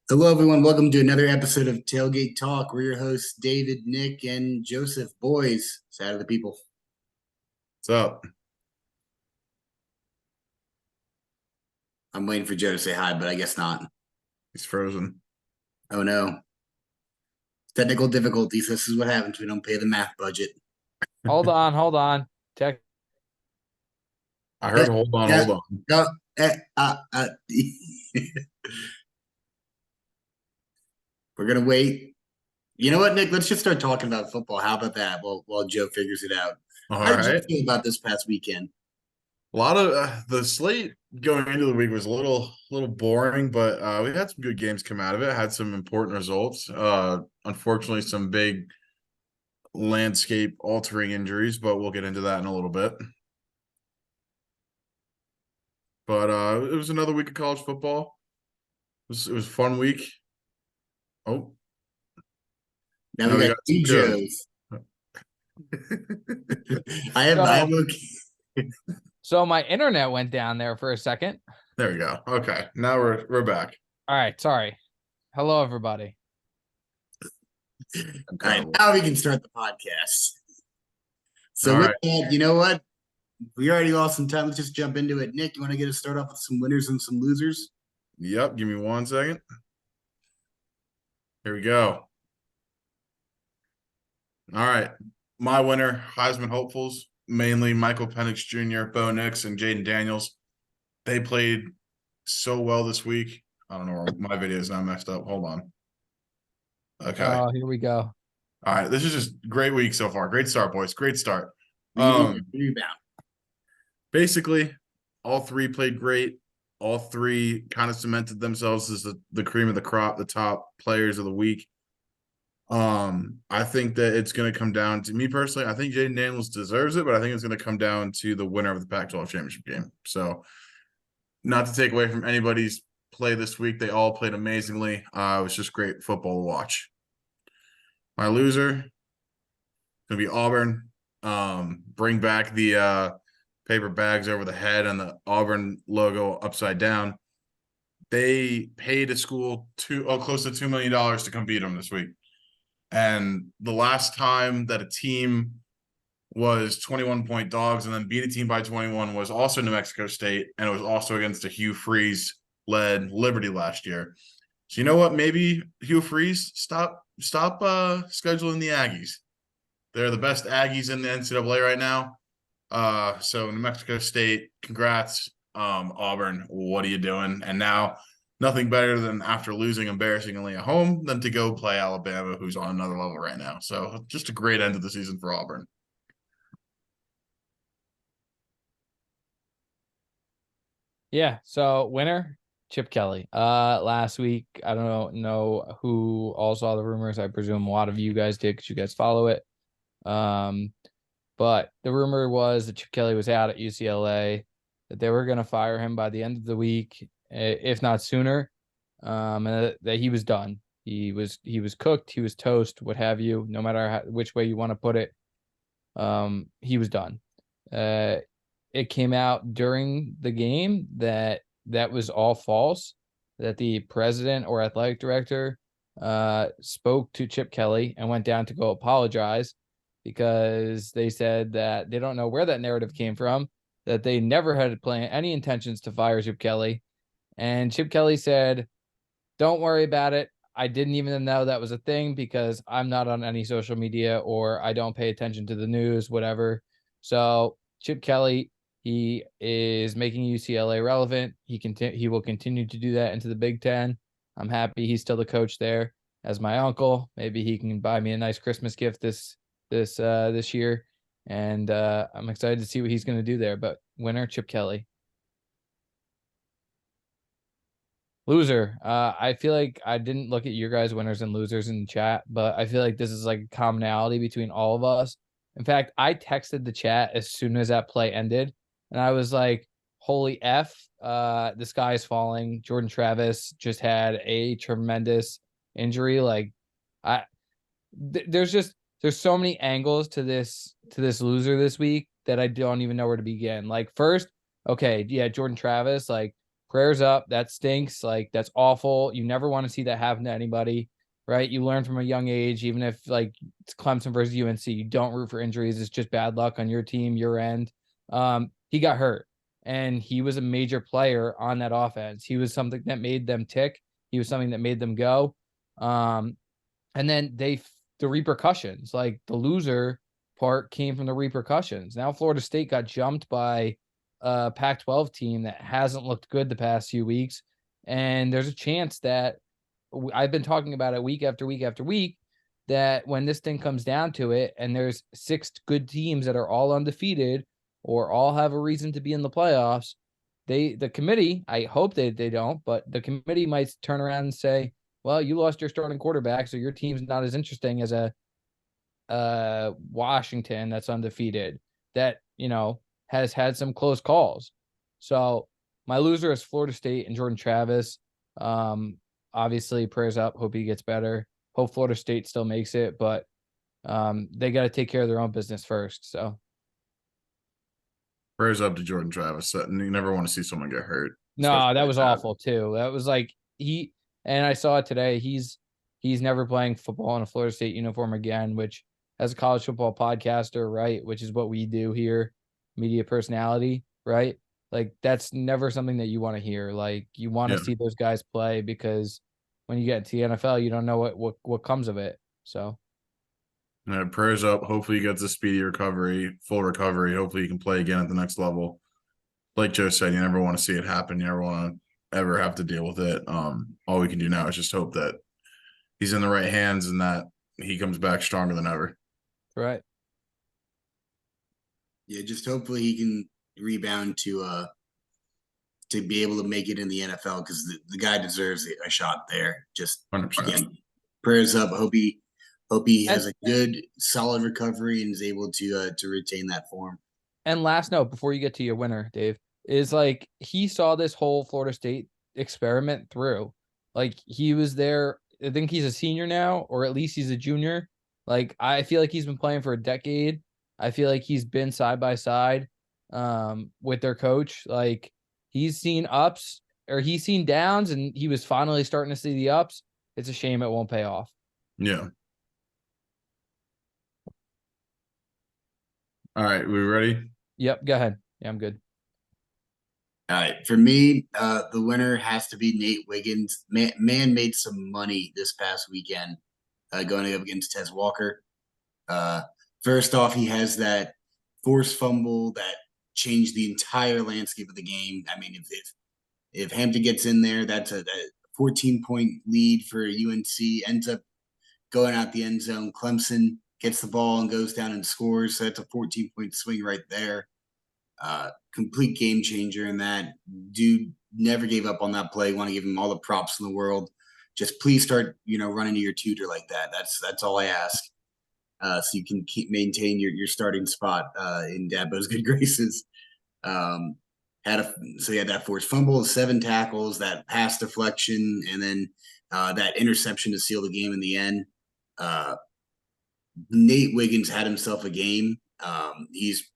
Hello, everyone. Welcome to another episode of Tailgate Talk. We're your hosts, David, Nick, and Joseph. Boys, side of the people. What's up? I'm waiting for Joe to say hi, but I guess not. He's frozen. Oh no. Technical difficulties. This is what happens. We don't pay the math budget. Hold on. Tech. I heard hold on, Yeah. hold on. No, eh, uh, uh, We're gonna wait. You know what, Nick? Let's just start talking about football. How about that? While Joe figures it out. All How did you right. feel about this past weekend? A lot of the slate going into the week was a little boring, but we had some good games come out of it. Had some important results. Unfortunately, some big landscape altering injuries, but we'll get into that in a little bit. But it was another week of college football. It was a fun week. Oh, Now now we we got got two Joe. Joes. I have okay. So my internet went down there for a second. There we go. Okay, now we're back. All right, sorry. Hello, everybody. All right, Incredible. now we can start the podcast. So All with right. that, you know what? We already lost some time. Let's just jump into it. Nick, you want to get us started off with some winners and some losers? Yep. Give me 1 second. Here we go. All right. My winner, Heisman hopefuls, mainly Michael Penix Jr., Bo Nix, and Jaden Daniels. They played so well this week. I don't know. My video is now messed up. Hold on. Okay. Oh, here we go. All right. This is just great week so far. Great start, boys. Great start. Rebound. Basically, all three played great. All three kind of cemented themselves as the cream of the crop, the top players of the week. I think that it's going to come down to me personally. I think Jaden Daniels deserves it, but I think it's going to come down to the winner of the Pac-12 championship game. So, not to take away from anybody's play this week, they all played amazingly. It was just great football to watch. My loser going to be Auburn. Bring back the paper bags over the head and the Auburn logo upside down. They paid a school close to $2 million to come beat them this week. And the last time that a team was 21-point dogs and then beat a team by 21 was also New Mexico State, and it was also against a Hugh Freeze-led Liberty last year. So you know what? Maybe Hugh Freeze, stop scheduling the Aggies. They're the best Aggies in the NCAA right now. So New Mexico State, congrats. Auburn, what are you doing? And now nothing better than after losing embarrassingly at home than to go play Alabama, who's on another level right now. So just a great end of the season for Auburn. Yeah, so winner, Chip Kelly. Last week, I don't know who all saw the rumors. I presume a lot of you guys did because you guys follow it. But the rumor was that Chip Kelly was out at UCLA, that they were going to fire him by the end of the week, if not sooner, and that he was done. He was cooked. He was toast. What have you? No matter which way you want to put it, he was done. It came out during the game that was all false. That the president or athletic director spoke to Chip Kelly and went down to go apologize, because they said that they don't know where that narrative came from, that they never had any intentions to fire Chip Kelly. And Chip Kelly said, don't worry about it. I didn't even know that was a thing because I'm not on any social media, or I don't pay attention to the news, whatever. So Chip Kelly, he is making UCLA relevant. He will continue to do that into the Big Ten. I'm happy he's still the coach there. As my uncle, maybe he can buy me a nice Christmas gift this year, and I'm excited to see what he's going to do there. But winner, Chip Kelly. Loser, I feel like I didn't look at your guys' winners and losers in the chat, but I feel like this is like a commonality between all of us. In fact, I texted the chat as soon as that play ended, and I was like, holy F, the sky is falling. Jordan Travis just had a tremendous injury. Like, there's so many angles to this loser this week that I don't even know where to begin. Like, first, okay, yeah, Jordan Travis, like, prayers up. That stinks. Like, that's awful. You never want to see that happen to anybody, right? You learn from a young age, even if like it's Clemson versus UNC, you don't root for injuries. It's just bad luck on your team, your end. He got hurt, and he was a major player on that offense. He was something that made them tick. He was something that made them go. And then the repercussions, like the loser part came from the repercussions. Now Florida State got jumped by a Pac-12 team that hasn't looked good the past few weeks. And there's a chance that I've been talking about it week after week after week, that when this thing comes down to it and there's 6 good teams that are all undefeated or all have a reason to be in the playoffs, the committee, I hope they don't, but the committee might turn around and say, well, you lost your starting quarterback, so your team's not as interesting as a Washington that's undefeated, that, has had some close calls. So my loser is Florida State and Jordan Travis. Obviously, prayers up. Hope he gets better. Hope Florida State still makes it, but they got to take care of their own business first. So Prayers up to Jordan Travis. You never want to see someone get hurt. no, that was awful too. That was like and I saw it today. He's never playing football in a Florida State uniform again, which, as a college football podcaster, right, which is what we do here, media personality, right? Like, that's never something that you want to hear. Like, you want to see those guys play, because when you get to the NFL, you don't know what comes of it. So prayers up. Hopefully he gets a speedy recovery, full recovery. Hopefully he can play again at the next level. Like Joe said, you never want to see it happen. You never want to ever have to deal with it. All we can do now is just hope that he's in the right hands and that he comes back stronger than ever. Right. Yeah, just hopefully he can rebound to be able to make it in the NFL, because the guy deserves a shot there. Just 100%. Again, prayers up. Hope he has a good, solid recovery and is able to retain that form. And last note before you get to your winner, Dave, is like, he saw this whole Florida State experiment through. Like, he was there. I think he's a senior now, or at least he's a junior. Like, I feel like he's been playing for a decade. I feel like he's been side by side with their coach. Like, he's seen ups, or he's seen downs, and he was finally starting to see the ups. It's a shame it won't pay off. Yeah. All right, we ready? Yep, go ahead. Yeah, I'm good. All right, for me, the winner has to be Nate Wiggins. Man made some money this past weekend, going up against Tez Walker. First off, he has that forced fumble that changed the entire landscape of the game. I mean, if Hampton gets in there, that's a 14-point lead for UNC. Ends up going out the end zone. Clemson gets the ball and goes down and scores. So that's a 14-point swing right there. Complete game changer in that. Dude never gave up on that play. Want to give him all the props in the world. Just please start, running to your tutor like that. That's all I ask. So you can maintain your starting spot in Dabo's good graces. So he had that forced fumble, 7 tackles, that pass deflection, and then that interception to seal the game in the end. Nate Wiggins had himself a game. He's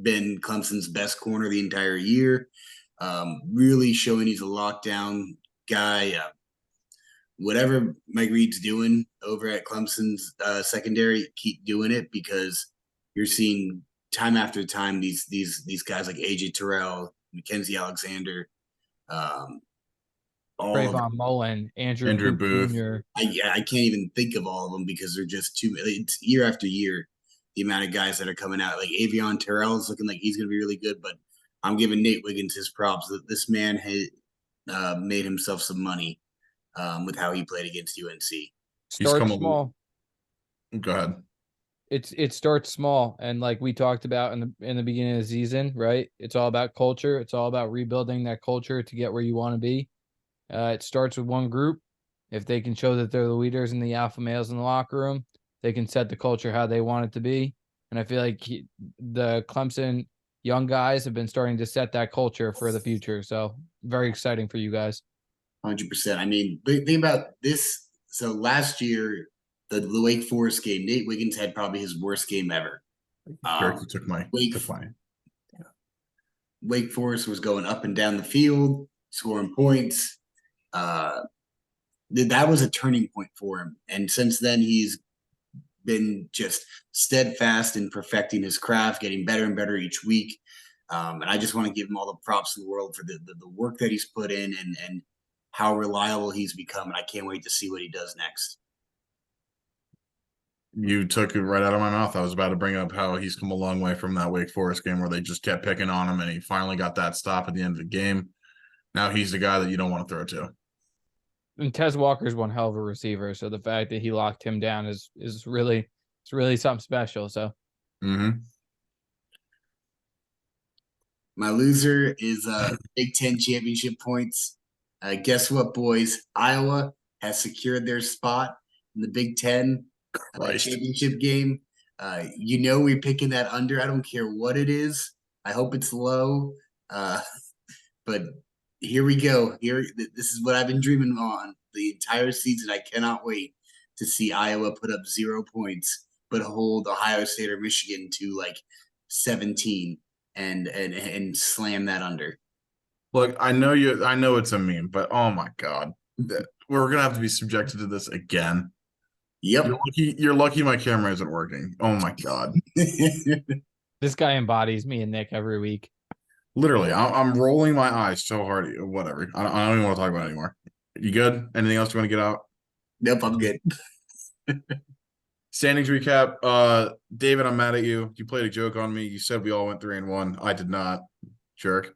been Clemson's best corner the entire year. Really showing he's a lockdown guy. Whatever Mike Reed's doing over at Clemson's secondary, keep doing it, because you're seeing time after time these guys like AJ Terrell, Mackenzie Alexander, Trayvon Mullen, Andrew Booth Jr. I can't even think of all of them, because they're just too. It's year after year, the amount of guys that are coming out. Like Avion Terrell is looking like he's going to be really good, but I'm giving Nate Wiggins his props. That this man had made himself some money with how he played against UNC. Start small. Go ahead. It starts small, and like we talked about in the beginning of the season, right? It's all about culture. It's all about rebuilding that culture to get where you want to be. It starts with one group. If they can show that they're the leaders and the alpha males in the locker room, they can set the culture how they want it to be. And I feel like the Clemson young guys have been starting to set that culture for the future. So very exciting for you guys. 100%. I mean, think about this. So last year, the Wake Forest game, Nate Wiggins had probably his worst game ever. Took my Wake Forest was going up and down the field. scoring points. That was a turning point for him. And since then, he's been just steadfast in perfecting his craft, getting better and better each week. And I just want to give him all the props in the world for the work that he's put in and how reliable he's become. And I can't wait to see what he does next. You took it right out of my mouth. I was about to bring up how he's come a long way from that Wake Forest game where they just kept picking on him, and he finally got that stop at the end of the game. Now he's the guy that you don't want to throw to. And Tez Walker's one hell of a receiver, so the fact that he locked him down is really something special. So my loser is Big Ten championship points. Guess what, boys? Iowa has secured their spot in the Big Ten championship game. We're picking that under. I don't care what it is. I hope it's low. But here we go. This is what I've been dreaming on the entire season. I cannot wait to see Iowa put up 0 points, but hold Ohio State or Michigan to like 17 and slam that under. Look, I know it's a meme, but oh my God, we're gonna have to be subjected to this again. Yep. You're lucky my camera isn't working. Oh my God. This guy embodies me and Nick every week. Literally, I'm rolling my eyes so hard. Whatever. I don't even want to talk about it anymore. You good? Anything else you want to get out? Nope, I'm good. Standings recap. David, I'm mad at you. You played a joke on me. You said we all went 3-1. I did not. Jerk.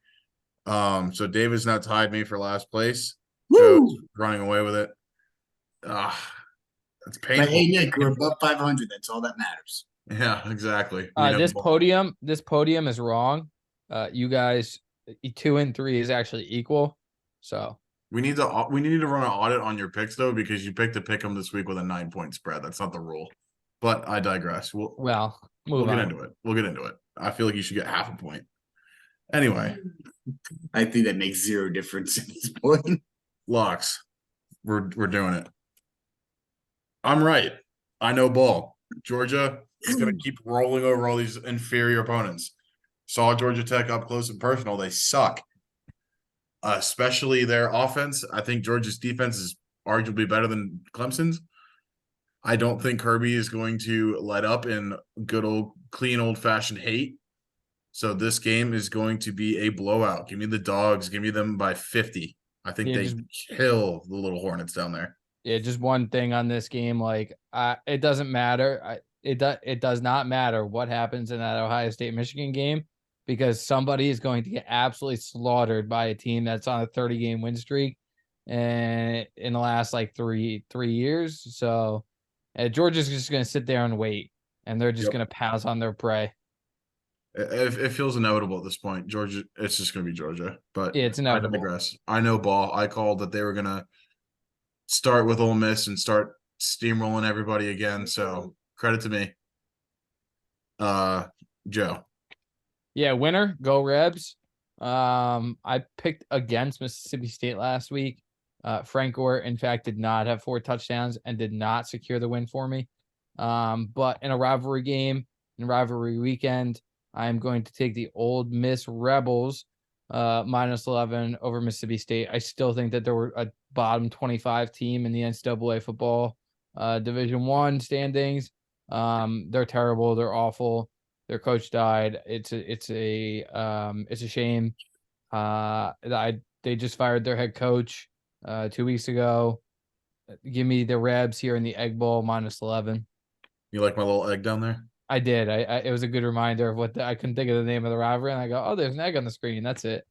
So David's now tied me for last place. Joe's running away with it. That's painful. But hey, Nick, we're above 500. That's all that matters. Yeah, exactly. This podium is wrong. You guys, 2 and 3 is actually equal. So we need to run an audit on your picks though, because you picked to pick them this week with a 9-point spread. That's not the rule. But I digress. We'll get into it. We'll get into it. I feel like you should get half a point. Anyway, I think that makes 0 difference at this point. Locks, we're doing it. I'm right. I know ball. Georgia is going to keep rolling over all these inferior opponents. Saw Georgia Tech up close and personal. They suck. Especially their offense. I think Georgia's defense is arguably better than Clemson's. I don't think Kirby is going to let up in good old, clean, old-fashioned hate. So this game is going to be a blowout. Give me the Dogs. Give me them by 50. I think they kill the Little Hornets down there. Yeah, just one thing on this game. Like, it doesn't matter. It does not matter what happens in that Ohio State-Michigan game, because somebody is going to get absolutely slaughtered by a team that's on a 30-game win streak and in the last like three years. So Georgia's just going to sit there and wait, and they're just going to pounce on their prey. It feels inevitable at this point. Georgia, it's just going to be Georgia. But yeah, it's inevitable. I digress. I know ball. I called that they were going to start with Ole Miss and start steamrolling everybody again. So credit to me. Joe. Yeah, winner, go Rebs. I picked against Mississippi State last week. Frank Gore, in fact, did not have 4 touchdowns and did not secure the win for me. But in a rivalry game, in rivalry weekend, I'm going to take the Ole Miss Rebels -11 over Mississippi State. I still think that they were a bottom 25 team in the NCAA football Division I standings. They're terrible. They're awful. Their coach died. It's a shame. They just fired their head coach 2 weeks ago. Give me the Rebs here in the Egg Bowl -11. You like my little egg down there? I did. It was a good reminder of what I couldn't think of the name of the rivalry, and I go, oh, there's an egg on the screen. That's it.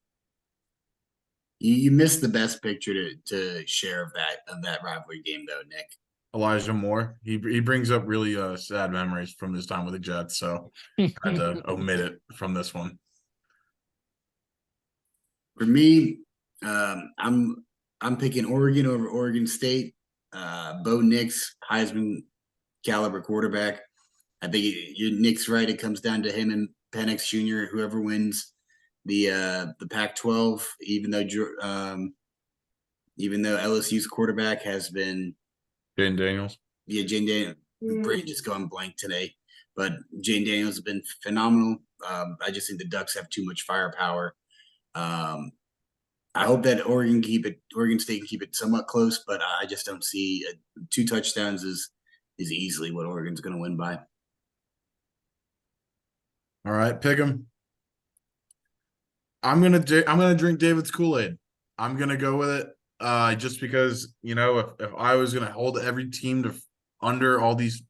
You missed the best picture to share of that rivalry game, though, Nick. Elijah Moore. He brings up really sad memories from his time with the Jets, so I had to omit it from this one. For me, I'm picking Oregon over Oregon State. Bo Nix, Heisman caliber quarterback. I think Nick's right. It comes down to him and Penix Jr. Whoever wins the Pac-12, even though LSU's quarterback has been Jane Daniels. Yeah, Jane Daniels. Brain just going blank today, but Jane Daniels has been phenomenal. I just think the Ducks have too much firepower. I hope that Oregon State can keep it somewhat close, but I just don't see 2 touchdowns is easily what Oregon's going to win by. All right, pick him. I'm gonna drink David's Kool-Aid. I'm gonna go with it. Just because if I was gonna hold every team to under all these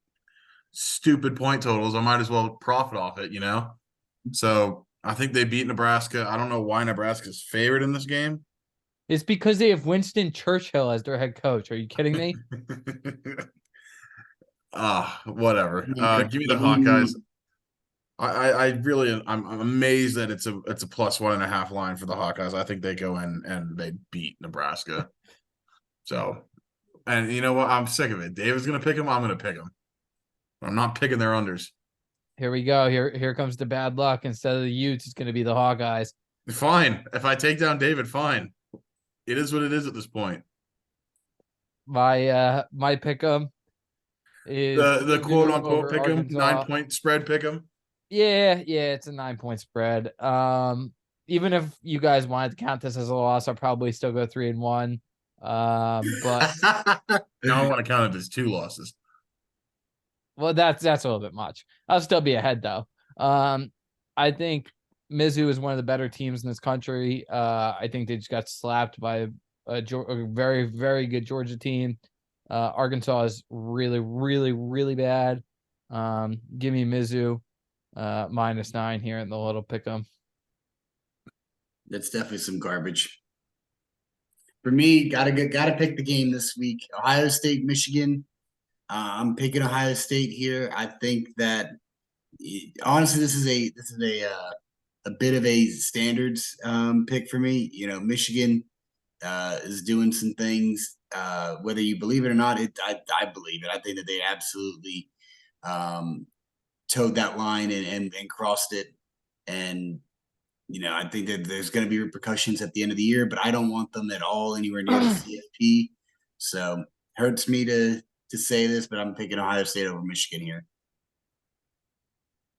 stupid point totals, I might as well profit off it. So I think they beat Nebraska. I don't know why Nebraska's favored in this game. It's because they have Winston Churchill as their head coach. Are you kidding me? Whatever. Give me the Hawkeyes. I'm amazed that it's a +1.5 line for the Hawkeyes. I think they go in and they beat Nebraska. So, and you know what? I'm sick of it. David's gonna pick them. I'm gonna pick them. I'm not picking their unders. Here we go. Here comes the bad luck. Instead of the Utes, it's going to be the Hawkeyes. Fine. If I take down David, fine. It is what it is at this point. My pick 'em is The quote unquote over pick 'em, Arkansas. 9-point spread pick 'em. Yeah, it's a 9-point spread. Even if you guys wanted to count this as a loss, I'll probably still go 3-1. But Now I want to count it as 2 losses. well, that's a little bit much. I'll still be ahead though. I think Mizzou is one of the better teams in this country. I think they just got slapped by a very, very good Georgia team. Arkansas is really, really, really bad. Give me Mizzou -9 here in the little pick'em. That's definitely some garbage. For me, gotta pick the game this week. Ohio State, Michigan. I'm picking Ohio State here. I think that honestly, this is a bit of a standards pick for me. Michigan is doing some things. Whether you believe it or not, I believe it. I think that they absolutely towed that line and crossed it. And I think that there's going to be repercussions at the end of the year, but I don't want them at all anywhere near the CFP. So hurts me to say this, but I'm picking Ohio State over Michigan here.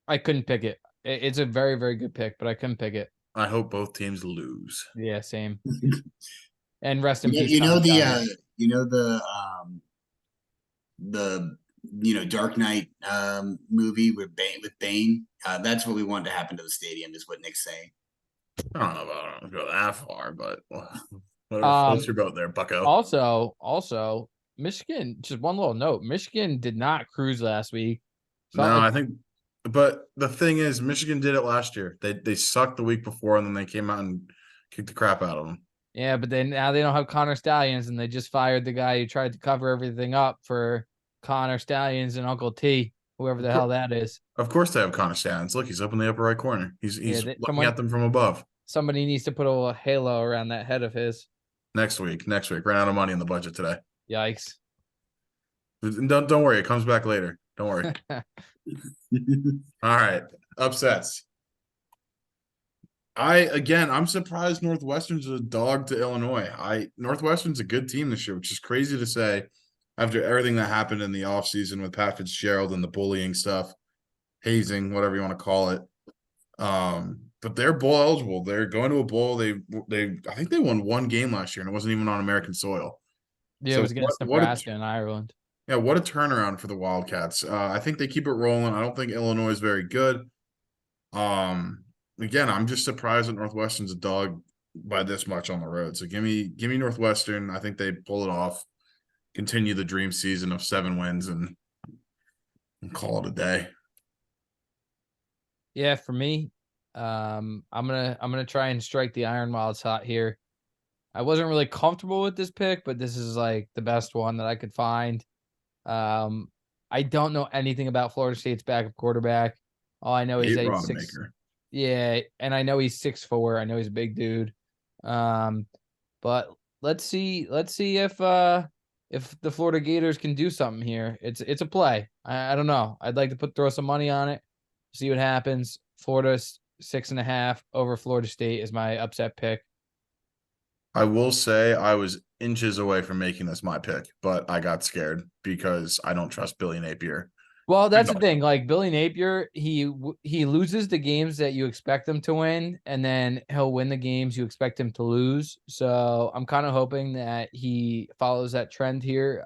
I couldn't pick it. It's a very, very good pick, but I couldn't pick it. I hope both teams lose. Yeah, same. And rest in peace. The Dark Knight movie with Bane. That's what we want to happen to the stadium, is what Nick's saying. I don't know if I don't go that far, but whatever floats your boat there, bucko. Also, Michigan, just one little note. Michigan did not cruise last week. I think, but the thing is, Michigan did it last year. They sucked the week before, and then they came out and kicked the crap out of them. Yeah, but now they don't have Connor Stallions, and they just fired the guy who tried to cover everything up for Connor Stallions and Uncle T, whoever the hell that is. Of course they have Connor Stallions. Look, he's up in the upper right corner. He's looking at them from above. Somebody needs to put a little halo around that head of his. Next week. Ran out of money in the budget today. Yikes. Don't worry. It comes back later. Don't worry. All right. Upsets. I'm surprised Northwestern's a dog to Illinois. Northwestern's a good team this year, which is crazy to say after everything that happened in the offseason with Pat Fitzgerald and the bullying stuff, hazing, whatever you want to call it. But they're bowl eligible. They're going to a bowl. I think they won 1 game last year, and it wasn't even on American soil. Yeah, it was against Nebraska and Ireland. Yeah, what a turnaround for the Wildcats. I think they keep it rolling. I don't think Illinois is very good. Again, I'm just surprised that Northwestern's a dog by this much on the road. So give me Northwestern. I think they pull it off, continue the dream season of 7 wins, and call it a day. Yeah, for me, I'm gonna try and strike the iron while it's hot here. I wasn't really comfortable with this pick, but this is like the best one that I could find. I don't know anything about Florida State's backup quarterback. All I know is that he's 6. Yeah, and I know he's 6'4". I know he's a big dude. But let's see if the Florida Gators can do something here. It's a play. I don't know. I'd like to throw some money on it, see what happens. Florida 6.5 over Florida State is my upset pick. I will say I was inches away from making this my pick, but I got scared because I don't trust Billy Napier. Well, that's the thing. Like Billy Napier, he loses the games that you expect him to win, and then he'll win the games you expect him to lose. So I'm kind of hoping that he follows that trend here,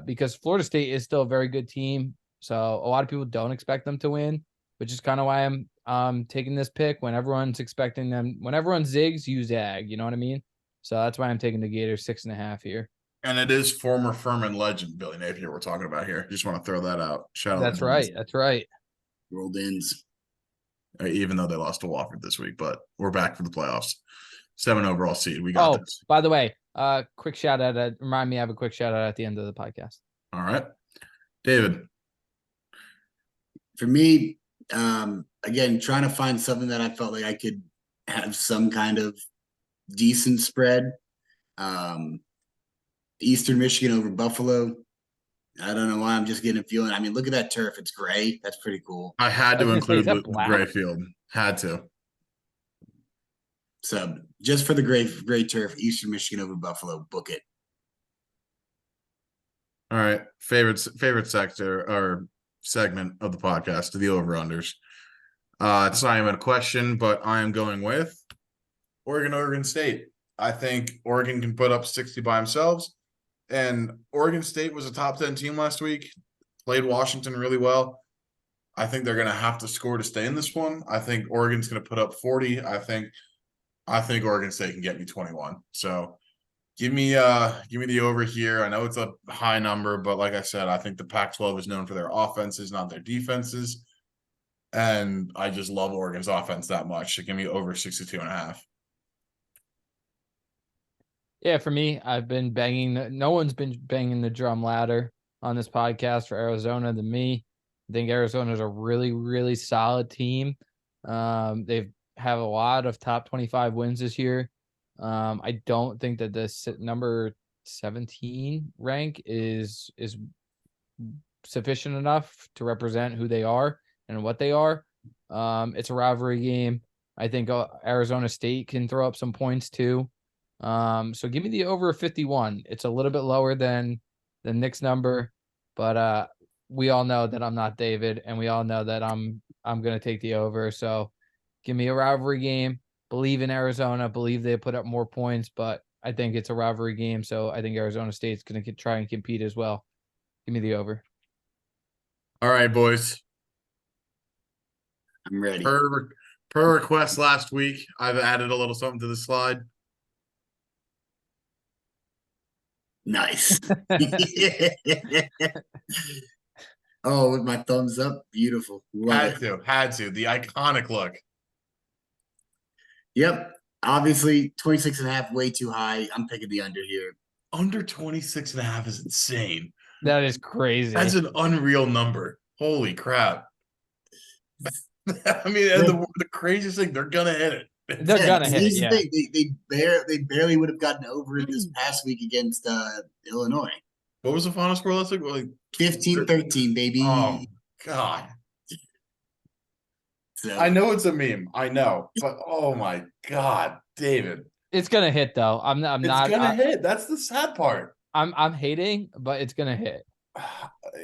because Florida State is still a very good team. So a lot of people don't expect them to win, which is kind of why I'm taking this pick. When everyone's expecting them, when everyone zigs, you zag. You know what I mean? So that's why I'm taking the Gators 6.5 here. And it is former Furman legend Billy Napier we're talking about here. Just want to throw that out. Shout out. That's right. That's right. Rolled ins. Even though they lost to Wofford this week, but we're back for the playoffs. 7 overall seed. We got this. By the way, quick shout out. Remind me, I have a quick shout out at the end of the podcast. All right, David. For me, again, trying to find something that I felt like I could have some kind of decent spread. Eastern Michigan over Buffalo. I don't know why I'm just getting a feeling. I mean, look at that turf. It's gray. That's pretty cool. I had to include the gray black? field. Had to. So just for the gray turf, Eastern Michigan over Buffalo. Book it. All right. Favorite sector or segment of the podcast, the over-unders. It's not even a question, but I am going with Oregon State. I think Oregon can put up 60 by themselves. And Oregon State was a top 10 team last week, played Washington really well. I think they're going to have to score to stay in this one. I think Oregon's going to put up 40. I think Oregon State can get me 21. So give me the over here. I know it's a high number, but like I said, I think the Pac-12 is known for their offenses, not their defenses. And I just love Oregon's offense that much. So give me over 62.5. Yeah, for me, I've been banging. No one's been banging the drum louder on this podcast for Arizona than me. I think Arizona is a really, really solid team. They've have a lot of top 25 wins this year. I don't think that this number 17 rank is sufficient enough to represent who they are and what they are. It's a rivalry game. I think Arizona State can throw up some points too. So give me the over 51. It's a little bit lower than the Nick's number, but we all know that I'm not David, and we all know that I'm gonna take the over. So give me a rivalry game. Believe in Arizona. Believe they put up more points, but I think it's a rivalry game, so I think Arizona State's gonna try and compete as well. Give me the over. All right, boys. I'm ready. Per request last week, I've added a little something to the slide. Nice. Oh, with my thumbs up. Beautiful. Love it. Had to. The iconic look. Yep. Obviously, 26.5, way too high. I'm picking the under here. Under 26.5 is insane. That is crazy. That's an unreal number. Holy crap. I mean, and the craziest thing, they're gonna hit it. They're gonna hit it. Yeah. They barely would have gotten over it this past week against Illinois. What was the final score last week? Like 15-13, baby. Oh God. So, I know it's a meme. I know, but oh my God, David. It's gonna hit though. I'm not. It's gonna hit. That's the sad part. I'm hating, but it's gonna hit.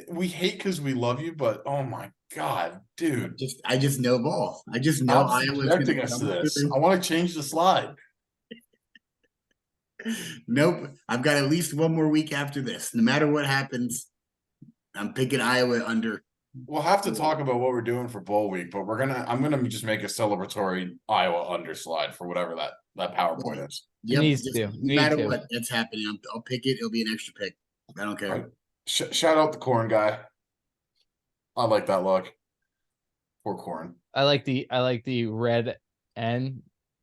We hate because we love you, but oh my God, dude. I just know ball. I just know Iowa's subjecting us to this. I want to change the slide. Nope. I've got at least one more week after this. No matter what happens, I'm picking Iowa under. We'll have to talk about what we're doing for bowl week, but I'm gonna just make a celebratory Iowa under slide for whatever that PowerPoint is. Yep, needs to. No matter what that's happening, I'll pick it. It'll be an extra pick. I don't care. Right. Shout out the corn guy. I like that look. Poor corn. I like the red N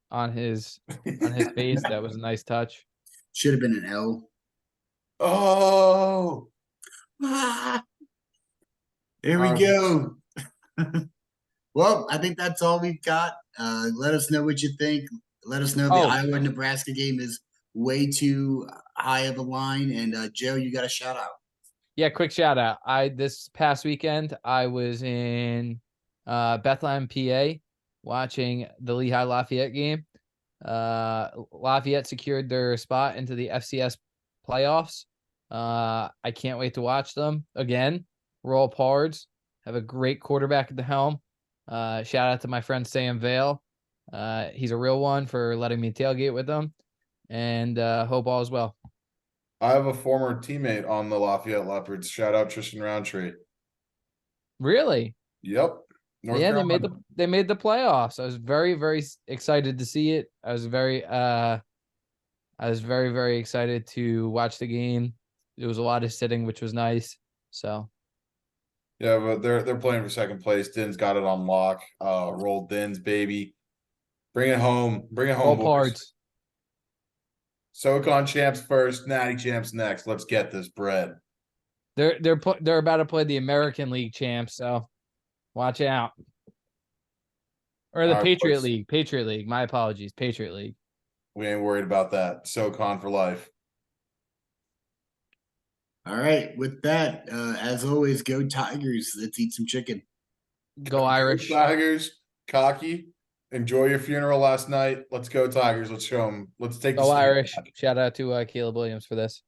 on his face. That was a nice touch. Should have been an L. Oh, there we go. Well, I think that's all we've got. Let us know what you think. Let us know the Iowa-Nebraska game is way too high of a line. And Joe, you got a shout out. Yeah, quick shout out. This past weekend I was in Bethlehem, PA, watching the Lehigh Lafayette game. Lafayette secured their spot into the FCS playoffs. I can't wait to watch them again. Roll Pards. have a great quarterback at the helm. Shout out to my friend Sam Vale. He's a real one for letting me tailgate with him, and hope all is well. I have a former teammate on the Lafayette Leopards. Shout out Tristan Roundtree. Really? Yep. North Yeah, Carolina. they made the playoffs. I was very excited to see it. I was very excited to watch the game. It was a lot of sitting, which was nice. So Yeah, but they're playing for second place. Din's got it on lock. Roll Din's baby. Bring it home. Bring it home, all boys. parts. SoCon champs first, Natty champs next. Let's get this bread. They're about to play the American League champs, so watch out. Or the All right, Patriot boys. League. Patriot League. My apologies. Patriot League. We ain't worried about that. SoCon for life. All right. With that, as always, go Tigers. Let's eat some chicken. Go Irish. Tigers, cocky. Enjoy your funeral last night. Let's go Tigers. Let's show them. Let's take Go the Irish. Shout out to Caleb Williams for this.